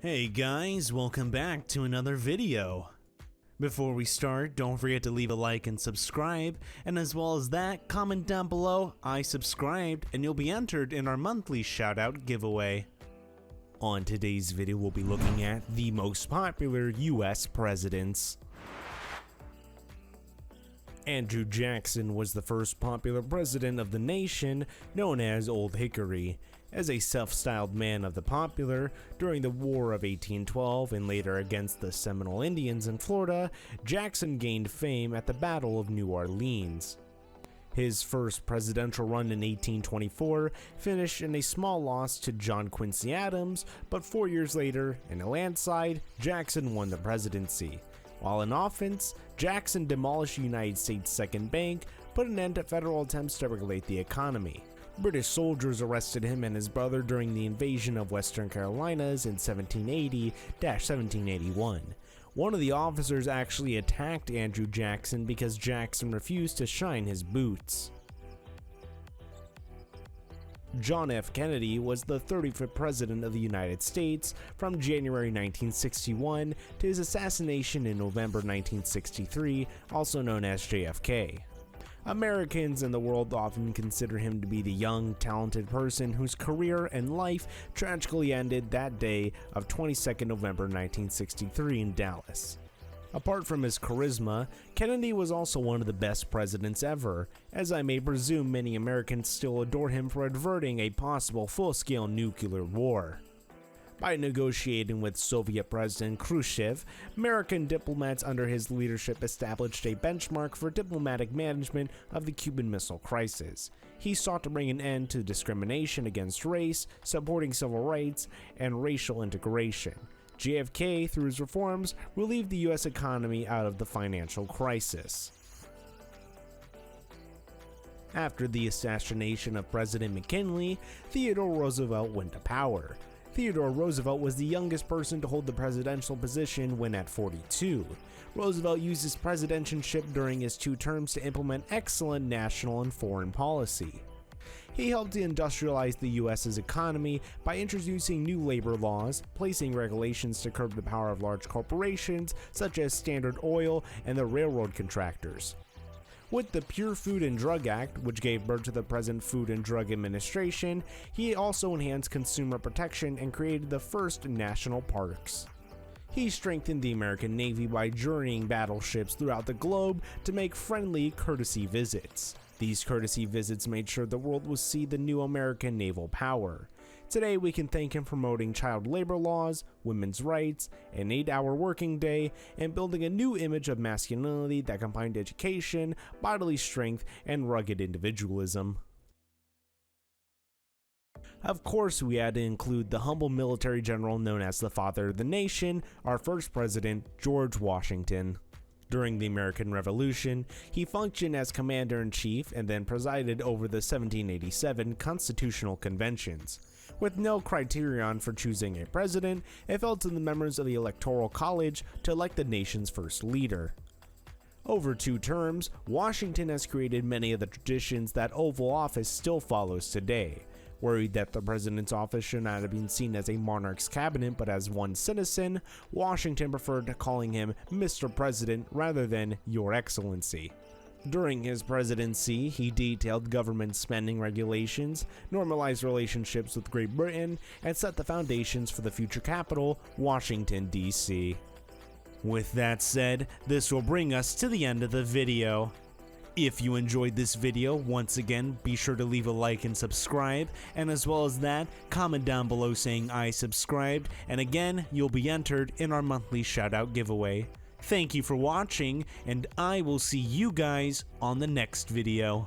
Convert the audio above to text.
Hey guys, welcome back to another video. Before we start, don't forget to leave a like and subscribe, and as well as that, comment down below, I subscribed, and you'll be entered in our monthly shoutout giveaway. On today's video, we'll be looking at the most popular US presidents. Andrew Jackson was the first popular president of the nation, known as Old Hickory. As a self-styled man of the popular, during the War of 1812 and later against the Seminole Indians in Florida, Jackson gained fame at the Battle of New Orleans. His first presidential run in 1824 finished in a small loss to John Quincy Adams, but 4 years later, in a landslide, Jackson won the presidency. While in offense, Jackson demolished the United States' second bank, put an end to federal attempts to regulate the economy. British soldiers arrested him and his brother during the invasion of Western Carolinas in 1780-1781. One of the officers actually attacked Andrew Jackson because Jackson refused to shine his boots. John F. Kennedy was the 35th President of the United States from January 1961 to his assassination in November 1963, also known as JFK. Americans and the world often consider him to be the young, talented person whose career and life tragically ended that day of 22nd November 1963 in Dallas. Apart from his charisma, Kennedy was also one of the best presidents ever, as I may presume many Americans still adore him for averting a possible full-scale nuclear war. By negotiating with Soviet President Khrushchev, American diplomats under his leadership established a benchmark for diplomatic management of the Cuban Missile Crisis. He sought to bring an end to discrimination against race, supporting civil rights, and racial integration. JFK, through his reforms, relieved the U.S. economy out of the financial crisis. After the assassination of President McKinley, Theodore Roosevelt went to power. Theodore Roosevelt was the youngest person to hold the presidential position when at 42. Roosevelt used his presidentship during his 2 terms to implement excellent national and foreign policy. He helped to industrialize the U.S.'s economy by introducing new labor laws, placing regulations to curb the power of large corporations such as Standard Oil and the railroad contractors. With the Pure Food and Drug Act, which gave birth to the present Food and Drug Administration, he also enhanced consumer protection and created the first national parks. He strengthened the American Navy by journeying battleships throughout the globe to make friendly courtesy visits. These courtesy visits made sure the world would see the new American naval power. Today we can thank him for promoting child labor laws, women's rights, an 8-hour working day, and building a new image of masculinity that combined education, bodily strength, and rugged individualism. Of course, we had to include the humble military general known as the Father of the Nation, our first president, George Washington. During the American Revolution, he functioned as commander-in-chief and then presided over the 1787 Constitutional Conventions. With no criterion for choosing a president, it fell to the members of the Electoral College to elect the nation's first leader. Over 2 terms, Washington has created many of the traditions that Oval Office still follows today. Worried that the president's office should not have been seen as a monarch's cabinet but as one citizen, Washington preferred calling him Mr. President rather than Your Excellency. During his presidency, he detailed government spending regulations, normalized relationships with Great Britain, and set the foundations for the future capital, Washington, D.C. With that said, this will bring us to the end of the video. If you enjoyed this video, once again, be sure to leave a like and subscribe, and as well as that, comment down below saying I subscribed, and again, you'll be entered in our monthly shoutout giveaway. Thank you for watching, and I will see you guys on the next video.